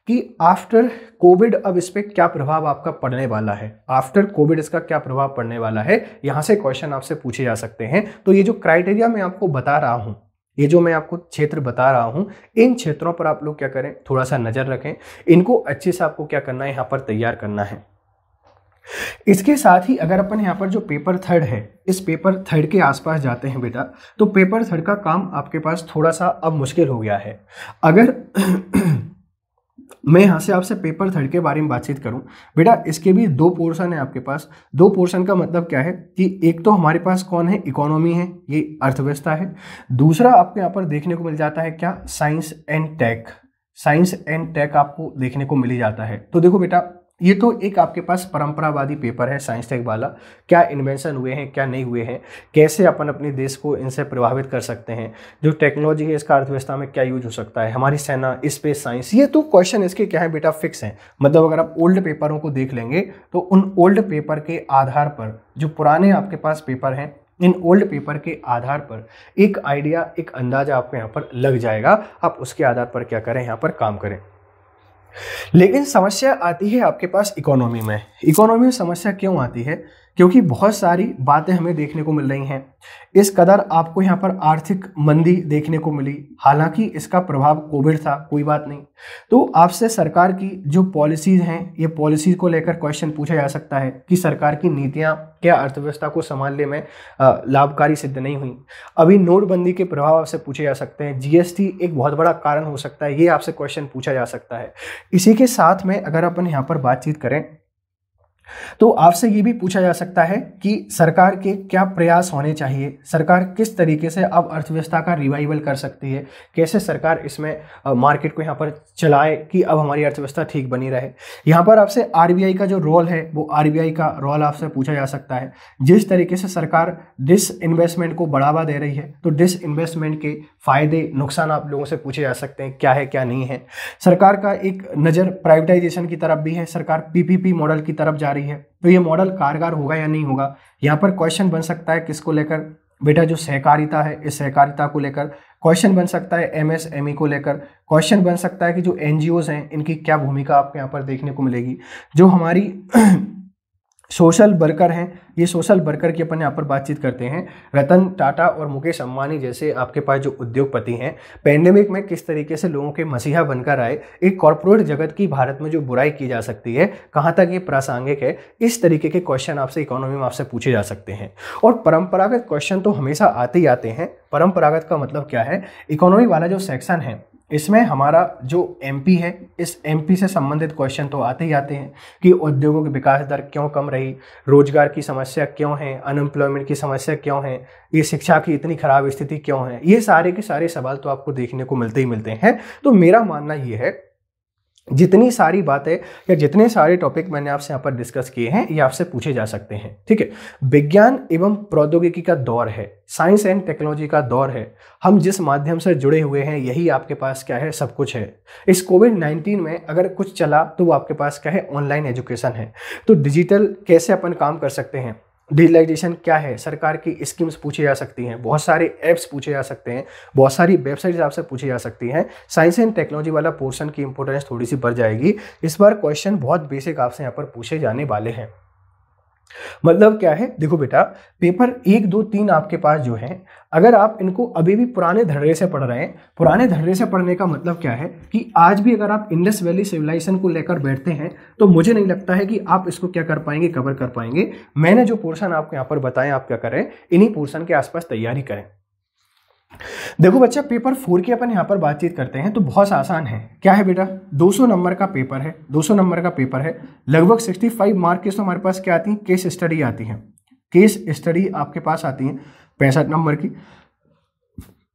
कि आफ्टर कोविड अब इस पर क्या प्रभाव आपका पड़ने वाला है, आफ्टर कोविड इसका क्या प्रभाव पड़ने वाला है, यहाँ से क्वेश्चन आपसे पूछे जा सकते हैं। तो ये जो क्राइटेरिया मैं आपको बता रहा हूँ, ये जो मैं आपको क्षेत्र बता रहा हूँ, इन क्षेत्रों पर आप लोग क्या करें, थोड़ा सा नजर रखें, इनको अच्छे से आपको क्या करना है, यहाँ पर तैयार करना है। इसके साथ ही अगर अपन यहाँ पर जो पेपर थर्ड है, इस पेपर थर्ड के आसपास जाते हैं बेटा, तो पेपर थर्ड का काम आपके पास थोड़ा सा अब मुश्किल हो गया है। अगर मैं यहाँ से आपसे पेपर थर्ड के बारे में बातचीत करूँ बेटा, इसके भी दो पोर्शन है आपके पास। दो पोर्शन का मतलब क्या है कि एक तो हमारे पास कौन है, इकोनॉमी है, ये अर्थव्यवस्था है। दूसरा आपको यहाँ पर देखने को मिल जाता है क्या, science and tech. Science and tech आपको देखने को मिल ही जाता है। तो देखो बेटा, ये तो एक आपके पास परंपरावादी पेपर है साइंस टेक वाला, क्या इन्वेंशन हुए हैं, क्या नहीं हुए हैं, कैसे अपन अपने देश को इनसे प्रभावित कर सकते हैं, जो टेक्नोलॉजी है इसका अर्थव्यवस्था में क्या यूज हो सकता है, हमारी सेना, स्पेस साइंस, ये तो क्वेश्चन इसके क्या है बेटा, फिक्स हैं। मतलब अगर आप ओल्ड पेपरों को देख लेंगे तो उन ओल्ड पेपर के आधार पर, जो पुराने आपके पास पेपर हैं, इन ओल्ड पेपर के आधार पर एक आइडिया, एक अंदाजा आपको यहाँ पर लग जाएगा। आप उसके आधार पर क्या करें, यहाँ पर काम करें। लेकिन समस्या आती है आपके पास इकोनॉमी में। इकोनॉमी में समस्या क्यों आती है, क्योंकि बहुत सारी बातें हमें देखने को मिल रही हैं। इस कदर आपको यहाँ पर आर्थिक मंदी देखने को मिली, हालांकि इसका प्रभाव कोविड था, कोई बात नहीं। तो आपसे सरकार की जो पॉलिसीज हैं, ये पॉलिसीज को लेकर क्वेश्चन पूछा जा सकता है कि सरकार की नीतियाँ क्या अर्थव्यवस्था को संभालने में लाभकारी सिद्ध नहीं हुई। अभी नोटबंदी के प्रभाव आपसे पूछे जा सकते हैं, जीएसटी एक बहुत बड़ा कारण हो सकता है, ये आपसे क्वेश्चन पूछा जा सकता है। इसी के साथ में अगर अपन यहाँ पर बातचीत करें तो आपसे ये भी पूछा जा सकता है कि सरकार के क्या प्रयास होने चाहिए, सरकार किस तरीके से अब अर्थव्यवस्था का रिवाइवल कर सकती है, कैसे सरकार इसमें मार्केट को यहाँ पर चलाए कि अब हमारी अर्थव्यवस्था ठीक बनी रहे। यहाँ पर आपसे आरबीआई का जो रोल है, वो आरबीआई का रोल आपसे पूछा जा सकता है। जिस तरीके से सरकार डिस इन्वेस्टमेंट को बढ़ावा दे रही है, तो डिस इन्वेस्टमेंट के फायदे नुकसान आप लोगों से पूछे जा सकते हैं, क्या है क्या नहीं है। सरकार का एक नज़र प्राइवेटाइजेशन की तरफ भी है, सरकार पीपीपी मॉडल की तरफ जा रही है, तो ये मॉडल कारगर होगा या नहीं होगा। यहाँ पर क्वेश्चन बन सकता है किसको लेकर बेटा, जो सहकारिता है, इस सहकारिता को लेकर क्वेश्चन बन सकता है, एमएसएमई को लेकर क्वेश्चन बन सकता है कि जो एनजीओज हैं इनकी क्या भूमिका आपको यहाँ पर देखने को मिलेगी। जो हमारी सोशल वर्कर हैं, ये सोशल वर्कर की अपन यहाँ पर बातचीत करते हैं। रतन टाटा और मुकेश अंबानी जैसे आपके पास जो उद्योगपति हैं, पैंडेमिक में किस तरीके से लोगों के मसीहा बनकर आए, एक कॉर्पोरेट जगत की भारत में जो बुराई की जा सकती है, कहाँ तक ये प्रासंगिक है, इस तरीके के क्वेश्चन आपसे इकोनॉमी में आपसे पूछे जा सकते हैं। और परंपरागत क्वेश्चन तो हमेशा आते ही आते हैं। परंपरागत का मतलब क्या है, इकोनॉमी वाला जो सेक्शन है इसमें हमारा जो एमपी है, इस एमपी से संबंधित क्वेश्चन तो आते ही आते हैं कि उद्योगों की विकास दर क्यों कम रही, रोजगार की समस्या क्यों है, अनएम्प्लॉयमेंट की समस्या क्यों है, ये शिक्षा की इतनी खराब स्थिति क्यों है। ये सारे के सारे सवाल तो आपको देखने को मिलते ही मिलते हैं। तो मेरा मानना ये है, जितनी सारी बातें या जितने सारे टॉपिक मैंने आपसे यहाँ पर डिस्कस किए हैं, ये आपसे पूछे जा सकते हैं। ठीक है, विज्ञान एवं प्रौद्योगिकी का दौर है, साइंस एंड टेक्नोलॉजी का दौर है। हम जिस माध्यम से जुड़े हुए हैं, यही आपके पास क्या है, सब कुछ है। इस कोविड-19 में अगर कुछ चला तो वो आपके पास क्या है, ऑनलाइन एजुकेशन है। तो डिजिटल कैसे अपन काम कर सकते हैं, डिजिटलाइजेशन क्या है, सरकार की स्कीम्स पूछी जा सकती हैं, बहुत सारे ऐप्स पूछे जा सकते हैं, बहुत सारी वेबसाइट्स आपसे पूछी जा सकती हैं। साइंस एंड टेक्नोलॉजी वाला पोर्शन की इंपॉर्टेंस थोड़ी सी बढ़ जाएगी। इस बार क्वेश्चन बहुत बेसिक आपसे यहाँ पर पूछे जाने वाले हैं। मतलब क्या है, देखो बेटा, पेपर 1, 2, 3 आपके पास जो है, अगर आप इनको अभी भी पुराने धड़े से पढ़ रहे हैं, पुराने धड़े से पढ़ने का मतलब क्या है कि आज भी अगर आप इंडस वैली सिविलाइजेशन को लेकर बैठते हैं तो मुझे नहीं लगता है कि आप इसको क्या कर पाएंगे, कवर कर पाएंगे। मैंने जो पोर्शन आपको यहाँ पर बताएं, आप क्या करें, इन्हीं पोर्शन के आसपास तैयारी करें। देखो बच्चा, पेपर 4 की अपन यहाँ पर बातचीत करते हैं तो बहुत आसान है। क्या है बेटा, 200 नंबर का पेपर है, 200 नंबर का पेपर है। लगभग 65 मार्क की तो हमारे पास क्या आती है, केस स्टडी आती है। केस स्टडी आपके पास आती है 65 नंबर की,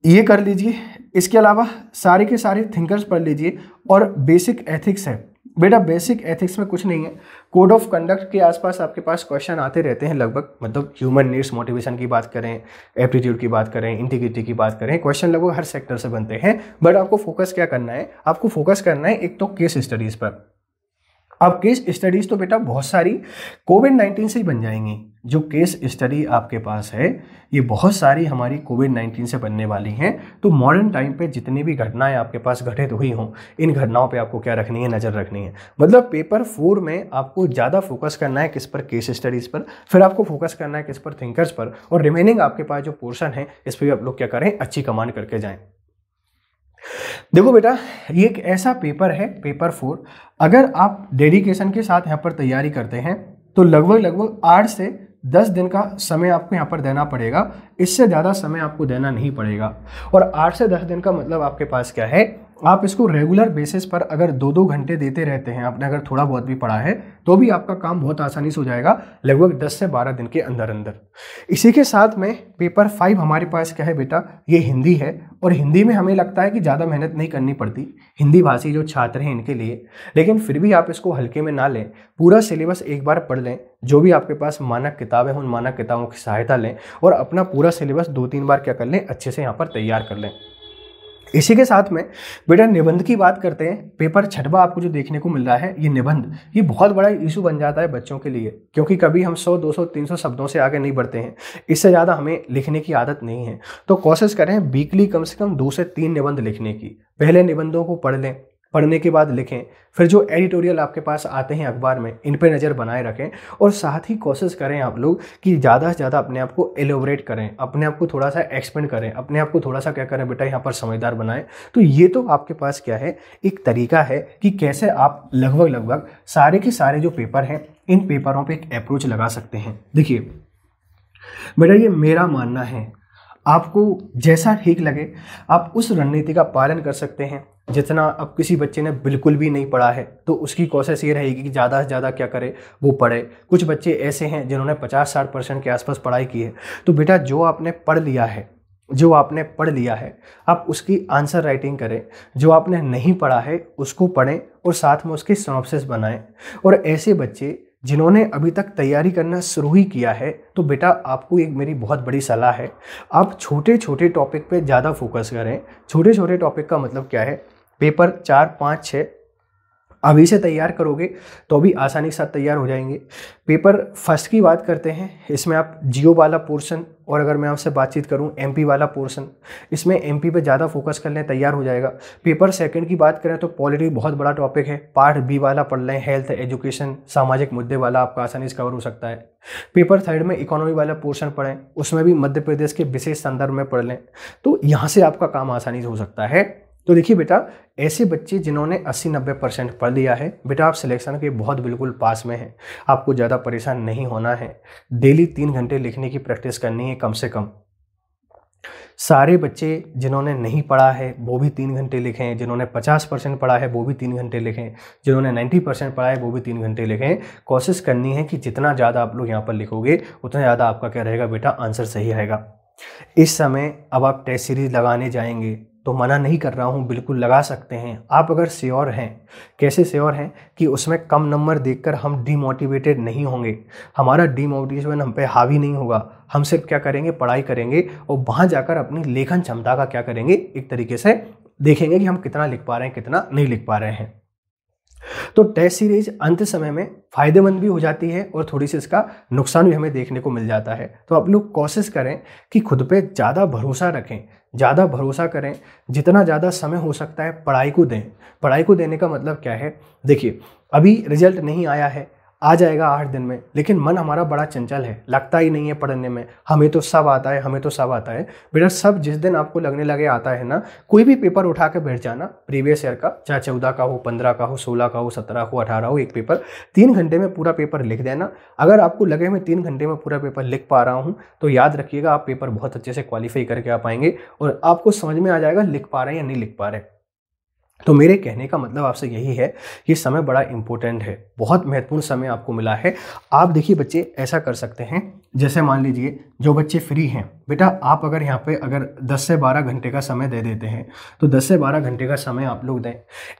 ये कर लीजिए। इसके अलावा सारे के सारे थिंकर्स पढ़ लीजिए और बेसिक एथिक्स है, बेटा बेसिक एथिक्स में कुछ नहीं है, कोड ऑफ कंडक्ट के आसपास आपके पास क्वेश्चन आते रहते हैं लगभग, मतलब ह्यूमन नीड्स मोटिवेशन की बात करें, एप्टीट्यूड की बात करें, इंटीग्रिटी की बात करें, क्वेश्चन लगभग हर सेक्टर से बनते हैं। बट आपको फोकस क्या करना है, आपको फोकस करना है एक तो केस स्टडीज पर। अब केस स्टडीज तो बेटा बहुत सारी कोविड-19 से ही बन जाएंगी। जो केस स्टडी आपके पास है ये बहुत सारी हमारी कोविड-19 से बनने वाली हैं। तो मॉडर्न टाइम पे जितनी भी घटनाएं आपके पास घटित हुई हों, इन घटनाओं पे आपको क्या रखनी है, नज़र रखनी है। मतलब पेपर 4 में आपको ज़्यादा फोकस करना है किस पर, केस स्टडीज़ पर, फिर आपको फोकस करना है किस पर, थिंकर्स पर, और रिमेनिंग आपके पास जो पोर्शन है इस पर आप लोग क्या करें, अच्छी कमांड करके जाएं। देखो बेटा ये एक ऐसा पेपर है, पेपर 4, अगर आप डेडिकेशन के साथ यहाँ पर तैयारी करते हैं तो लगभग 8 से 10 दिन का समय आपको यहाँ पर देना पड़ेगा, इससे ज़्यादा समय आपको देना नहीं पड़ेगा। और 8 से 10 दिन का मतलब आपके पास क्या है, आप इसको रेगुलर बेसिस पर अगर 2-2 घंटे देते रहते हैं, आपने अगर थोड़ा बहुत भी पढ़ा है तो भी आपका काम बहुत आसानी से हो जाएगा, लगभग 10 से 12 दिन के अंदर अंदर। इसी के साथ में पेपर 5 हमारे पास क्या है बेटा, ये हिंदी है। और हिंदी में हमें लगता है कि ज़्यादा मेहनत नहीं करनी पड़ती हिंदी भाषी जो छात्र हैं इनके लिए, लेकिन फिर भी आप इसको हल्के में ना लें, पूरा सिलेबस एक बार पढ़ लें, जो भी आपके पास मानक किताबें हैं उन मानक किताबों की सहायता लें और अपना पूरा सिलेबस 2-3 बार क्या कर लें, अच्छे से यहाँ पर तैयार कर लें। इसी के साथ में बेटा निबंध की बात करते हैं। पेपर 6वां आपको जो देखने को मिल रहा है ये निबंध, ये बहुत बड़ा इशू बन जाता है बच्चों के लिए, क्योंकि कभी हम 100, 200, 300 शब्दों से आगे नहीं बढ़ते हैं, इससे ज़्यादा हमें लिखने की आदत नहीं है। तो कोशिश करें वीकली कम से कम 2 से 3 निबंध लिखने की। पहले निबंधों को पढ़ लें, पढ़ने के बाद लिखें, फिर जो एडिटोरियल आपके पास आते हैं अखबार में इन पे नज़र बनाए रखें, और साथ ही कोशिश करें आप लोग कि ज़्यादा से ज़्यादा अपने आप को एलोबरेट करें, अपने आप को थोड़ा सा एक्सपेंड करें, अपने आप को थोड़ा सा क्या करें बेटा यहाँ पर समझदार बनाएं। तो ये तो आपके पास क्या है, एक तरीका है कि कैसे आप लगभग सारे के सारे जो पेपर हैं इन पेपरों पर एक अप्रोच लगा सकते हैं। देखिए बेटा ये मेरा मानना है, आपको जैसा ठीक लगे आप उस रणनीति का पालन कर सकते हैं। जितना अब किसी बच्चे ने बिल्कुल भी नहीं पढ़ा है तो उसकी कोशिश ये रहेगी कि ज़्यादा से ज़्यादा क्या करे, वो पढ़े। कुछ बच्चे ऐसे हैं जिन्होंने 50-60% के आसपास पढ़ाई की है। तो बेटा जो आपने पढ़ लिया है आप उसकी आंसर राइटिंग करें, जो आपने नहीं पढ़ा है उसको पढ़ें और साथ में उसकी सिनॉप्सिस बनाएं। और ऐसे बच्चे जिन्होंने अभी तक तैयारी करना शुरू ही किया है तो बेटा आपको एक मेरी बहुत बड़ी सलाह है, आप छोटे छोटे टॉपिक पे ज़्यादा फोकस करें। छोटे छोटे टॉपिक का मतलब क्या है, पेपर 4, 5, 6 अभी से तैयार करोगे तो भी आसानी के साथ तैयार हो जाएंगे। पेपर फर्स्ट की बात करते हैं, इसमें आप जियो वाला पोर्शन, और अगर मैं आपसे बातचीत करूं एमपी वाला पोर्शन, इसमें एमपी पे ज़्यादा फोकस कर लें, तैयार हो जाएगा। पेपर सेकंड की बात करें तो पॉलिटी बहुत बड़ा टॉपिक है, पार्ट बी वाला पढ़ लें, हेल्थ, एजुकेशन, सामाजिक मुद्दे वाला आपका आसानी से कवर हो सकता है। पेपर थर्ड में इकोनॉमी वाला पोर्शन पढ़ें, उसमें भी मध्य प्रदेश के विशेष संदर्भ में पढ़ लें, तो यहाँ से आपका काम आसानी से हो सकता है। तो देखिए बेटा ऐसे बच्चे जिन्होंने 80-90% पढ़ लिया है, बेटा आप सिलेक्शन के बहुत बिल्कुल पास में हैं, आपको ज़्यादा परेशान नहीं होना है। डेली 3 घंटे लिखने की प्रैक्टिस करनी है कम से कम। सारे बच्चे जिन्होंने नहीं पढ़ा है वो भी 3 घंटे लिखें, जिन्होंने 50% पढ़ा है वो भी 3 घंटे लिखें, जिन्होंने 90% पढ़ा है वो भी 3 घंटे लिखें। कोशिश करनी है कि जितना ज़्यादा आप लोग यहाँ पर लिखोगे उतना ज़्यादा आपका क्या रहेगा बेटा, आंसर सही आएगा। इस समय अब आप टेस्ट सीरीज लगाने जाएंगे तो मना नहीं कर रहा हूँ, बिल्कुल लगा सकते हैं। आप अगर श्योर हैं, कैसे श्योर हैं कि उसमें कम नंबर देखकर हम डीमोटिवेटेड नहीं होंगे, हमारा डीमोटिवेशन हम पे हावी नहीं होगा, हम सिर्फ क्या करेंगे, पढ़ाई करेंगे और वहाँ जाकर अपनी लेखन क्षमता का क्या करेंगे, एक तरीके से देखेंगे कि हम कितना लिख पा रहे हैं, कितना नहीं लिख पा रहे हैं। तो टेस्ट सीरीज अंत समय में फायदेमंद भी हो जाती है और थोड़ी सी इसका नुकसान भी हमें देखने को मिल जाता है। तो आप लोग कोशिश करें कि खुद पे ज़्यादा भरोसा रखें, ज़्यादा भरोसा करें, जितना ज़्यादा समय हो सकता है पढ़ाई को दें। पढ़ाई को देने का मतलब क्या है, देखिए अभी रिजल्ट नहीं आया है, आ जाएगा 8 दिन में, लेकिन मन हमारा बड़ा चंचल है, लगता ही नहीं है पढ़ने में, हमें तो सब आता है, हमें तो सब आता है। बेटा सब जिस दिन आपको लगने लगे आता है ना, कोई भी पेपर उठा के बैठ जाना प्रीवियस ईयर का, चाहे 14 का हो, 15 का हो, 16 का हो, 17 हो, 18 हो, एक पेपर 3 घंटे में पूरा पेपर लिख देना। अगर आपको लगे मैं 3 घंटे में पूरा पेपर लिख पा रहा हूँ तो याद रखिएगा आप पेपर बहुत अच्छे से क्वालिफाई करके आ पाएंगे और आपको समझ में आ जाएगा लिख पा रहे हैं या नहीं लिख पा रहे। तो मेरे कहने का मतलब आपसे यही है कि समय बड़ा इंपॉर्टेंट है, बहुत महत्वपूर्ण समय आपको मिला है। आप देखिए बच्चे ऐसा कर सकते हैं, जैसे मान लीजिए जो बच्चे फ्री हैं बेटा, आप अगर यहाँ पे अगर 10 से 12 घंटे का समय दे देते हैं तो 10 से 12 घंटे का समय आप लोग दें।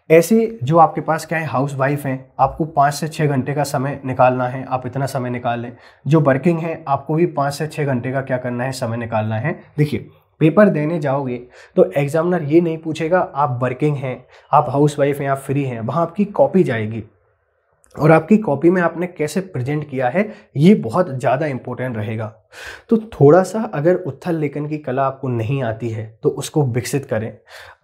ऐसे जो आपके पास क्या है हाउस वाइफ हैं, आपको 5 से 6 घंटे का समय निकालना है, आप इतना समय निकाल लें। जो वर्किंग है आपको भी 5 से 6 घंटे का क्या करना है, समय निकालना है। देखिए पेपर देने जाओगे तो एग्जामिनर ये नहीं पूछेगा आप वर्किंग हैं, आप हाउस वाइफ हैं, आप फ्री हैं। वहाँ आपकी कॉपी जाएगी और आपकी कॉपी में आपने कैसे प्रेजेंट किया है ये बहुत ज़्यादा इंपॉर्टेंट रहेगा। तो थोड़ा सा अगर उत्थल लेखन की कला आपको नहीं आती है तो उसको विकसित करें।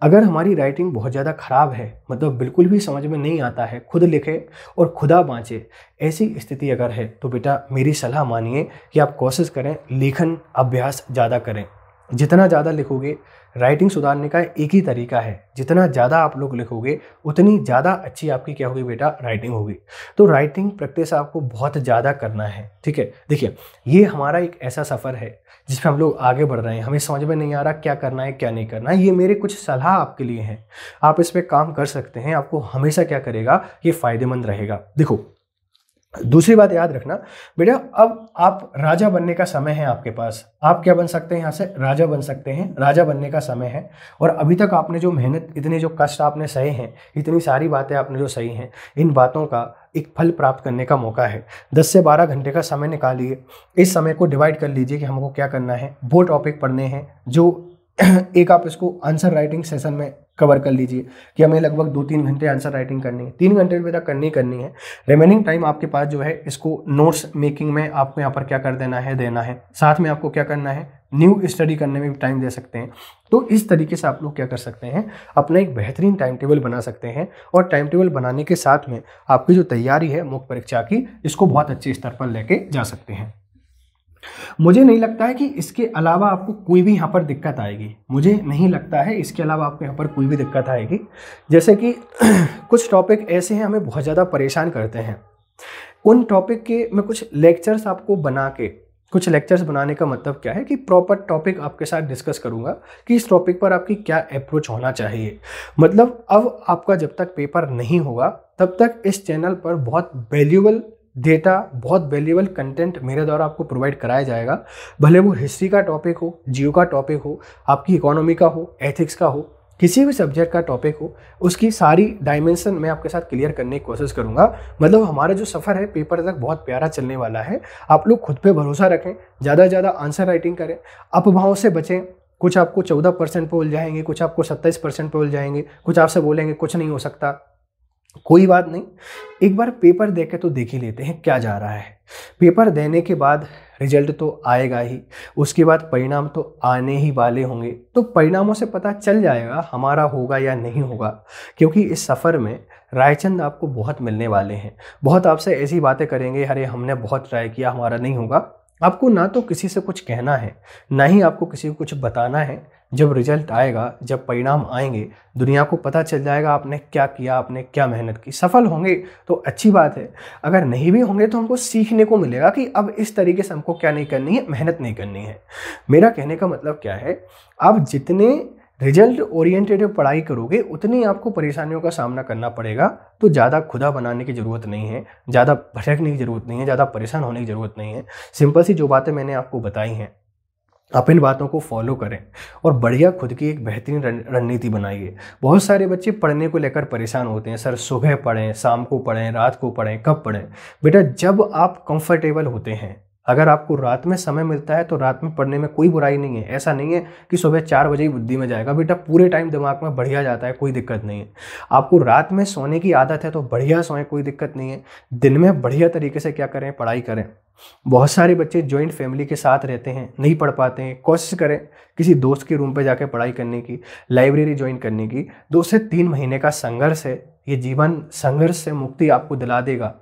अगर हमारी राइटिंग बहुत ज़्यादा ख़राब है, मतलब बिल्कुल भी समझ में नहीं आता है, खुद लिखे और खुदा बाँचे, ऐसी स्थिति अगर है तो बेटा मेरी सलाह मानिए कि आप कोशिश करें लेखन अभ्यास ज़्यादा करें। जितना ज़्यादा लिखोगे, राइटिंग सुधारने का एक ही तरीका है, जितना ज़्यादा आप लोग लिखोगे उतनी ज़्यादा अच्छी आपकी क्या होगी बेटा, राइटिंग होगी। तो राइटिंग प्रैक्टिस आपको बहुत ज़्यादा करना है, ठीक है। देखिए ये हमारा एक ऐसा सफ़र है जिसमें हम लोग आगे बढ़ रहे हैं, हमें समझ में नहीं आ रहा क्या करना है क्या नहीं करना है। ये मेरे कुछ सलाह आपके लिए हैं, आप इस पर काम कर सकते हैं, आपको हमेशा क्या करेगा, ये फ़ायदेमंद रहेगा। देखो दूसरी बात याद रखना बेटा, अब आप राजा बनने का समय है आपके पास, आप क्या बन सकते हैं, यहाँ से राजा बन सकते हैं, राजा बनने का समय है। और अभी तक आपने जो मेहनत, इतने जो कष्ट आपने सहे हैं, इतनी सारी बातें आपने जो सही हैं, इन बातों का एक फल प्राप्त करने का मौका है। 10 से 12 घंटे का समय निकालिए, इस समय को डिवाइड कर लीजिए कि हमको क्या करना है, वो टॉपिक पढ़ने हैं जो एक आप इसको आंसर राइटिंग सेशन में कवर कर लीजिए कि हमें लगभग 2-3 घंटे आंसर राइटिंग करनी है, 3 घंटे में तक करनी है। रिमेनिंग टाइम आपके पास जो है इसको नोट्स मेकिंग में आपको यहाँ पर क्या कर देना है, साथ में आपको क्या करना है, न्यू स्टडी करने में भी टाइम दे सकते हैं। तो इस तरीके से आप लोग क्या कर सकते हैं, अपना एक बेहतरीन टाइम टेबल बना सकते हैं। और टाइम टेबल बनाने के साथ में आपकी जो तैयारी है मुख्य परीक्षा की, इसको बहुत अच्छे स्तर पर लेके जा सकते हैं। मुझे नहीं लगता है कि इसके अलावा आपको कोई भी यहाँ पर दिक्कत आएगी, मुझे नहीं लगता है इसके अलावा आपको यहाँ पर कोई भी दिक्कत आएगी। जैसे कि कुछ टॉपिक ऐसे हैं हमें बहुत ज़्यादा परेशान करते हैं, उन टॉपिक के मैं कुछ लेक्चर्स आपको बना के, कुछ लेक्चर्स बनाने का मतलब क्या है कि प्रॉपर टॉपिक आपके साथ डिस्कस करूंगा कि इस टॉपिक पर आपकी क्या अप्रोच होना चाहिए। मतलब अब आपका जब तक पेपर नहीं होगा तब तक इस चैनल पर बहुत वैल्यूएबल डेटा, बहुत वैल्यूएबल कंटेंट मेरे द्वारा आपको प्रोवाइड कराया जाएगा। भले वो हिस्ट्री का टॉपिक हो, जियो का टॉपिक हो, आपकी इकोनॉमी का हो, एथिक्स का हो, किसी भी सब्जेक्ट का टॉपिक हो, उसकी सारी डायमेंशन मैं आपके साथ क्लियर करने की कोशिश करूंगा। मतलब हमारा जो सफ़र है पेपर तक बहुत प्यारा चलने वाला है। आप लोग खुद पे भरोसा रखें, ज़्यादा से ज़्यादा आंसर राइटिंग करें, अफवाहों से बचें। कुछ आपको 14% पे उल जाएंगे, कुछ आपको 27% पे उल जाएंगे, कुछ आपसे बोलेंगे कुछ नहीं हो सकता, कोई बात नहीं, एक बार पेपर दे के तो देख ही लेते हैं क्या जा रहा है। पेपर देने के बाद रिजल्ट तो आएगा ही, उसके बाद परिणाम तो आने ही वाले होंगे। तो परिणामों से पता चल जाएगा हमारा होगा या नहीं होगा, क्योंकि इस सफ़र में रायचंद आपको बहुत मिलने वाले हैं। बहुत आपसे ऐसी बातें करेंगे, अरे हमने बहुत ट्राई किया हमारा नहीं होगा। आपको ना तो किसी से कुछ कहना है, ना ही आपको किसी को कुछ बताना है। जब रिजल्ट आएगा, जब परिणाम आएंगे, दुनिया को पता चल जाएगा आपने क्या किया, आपने क्या मेहनत की। सफल होंगे तो अच्छी बात है, अगर नहीं भी होंगे तो हमको सीखने को मिलेगा कि अब इस तरीके से हमको क्या नहीं करनी है, मेहनत नहीं करनी है। मेरा कहने का मतलब क्या है, आप जितने रिजल्ट ओरिएंटेड पढ़ाई करोगे उतनी आपको परेशानियों का सामना करना पड़ेगा। तो ज़्यादा खुदा बनाने की ज़रूरत नहीं है, ज़्यादा भटकने की ज़रूरत नहीं है, ज़्यादा परेशान होने की ज़रूरत नहीं है। सिंपल सी जो बातें मैंने आपको बताई हैं, आप इन बातों को फॉलो करें और बढ़िया खुद की एक बेहतरीन रणनीति बनाइए। बहुत सारे बच्चे पढ़ने को लेकर परेशान होते हैं, सर सुबह पढ़ें, शाम को पढ़ें, रात को पढ़ें, कब पढ़ें। बेटा जब आप कंफर्टेबल होते हैं, अगर आपको रात में समय मिलता है तो रात में पढ़ने में कोई बुराई नहीं है। ऐसा नहीं है कि सुबह 4 बजे ही बुद्धि में जाएगा, बेटा पूरे टाइम दिमाग में बढ़िया जाता है, कोई दिक्कत नहीं है। आपको रात में सोने की आदत है तो बढ़िया सोएं, कोई दिक्कत नहीं है। दिन में बढ़िया तरीके से क्या करें, पढ़ाई करें। बहुत सारे बच्चे जॉइंट फैमिली के साथ रहते हैं, नहीं पढ़ पाते हैं। कोशिश करें किसी दोस्त के रूम पे जाके पढ़ाई करने की, लाइब्रेरी ज्वाइन करने की। 2 से 3 महीने का संघर्ष है, ये जीवन संघर्ष से मुक्ति आपको दिला देगा।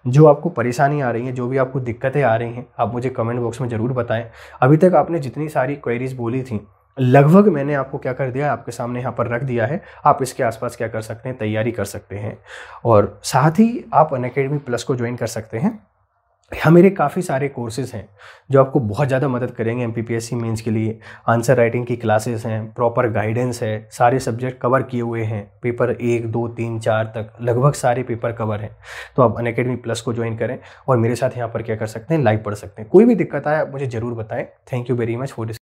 जो आपको परेशानी आ रही है, जो भी आपको दिक्कतें आ रही हैं, आप मुझे कमेंट बॉक्स में ज़रूर बताएं। अभी तक आपने जितनी सारी क्वेरीज बोली थी, लगभग मैंने आपको क्या कर दिया, आपके सामने यहाँ पर रख दिया है। आप इसके आसपास क्या कर सकते हैं, तैयारी कर सकते हैं। और साथ ही आप अनअकैडमी प्लस को ज्वाइन कर सकते हैं। यहाँ मेरे काफ़ी सारे कोर्सेज़ हैं जो आपको बहुत ज़्यादा मदद करेंगे एमपीपीएससी मेंस के लिए। आंसर राइटिंग की क्लासेस हैं, प्रॉपर गाइडेंस है, सारे सब्जेक्ट कवर किए हुए हैं, पेपर 1, 2, 3, 4 तक लगभग सारे पेपर कवर हैं। तो आप अनअकैडमी प्लस को ज्वाइन करें और मेरे साथ यहाँ पर क्या कर सकते हैं, लाइव पढ़ सकते हैं। कोई भी दिक्कत आए आप मुझे ज़रूर बताएं। Thank you very much for this.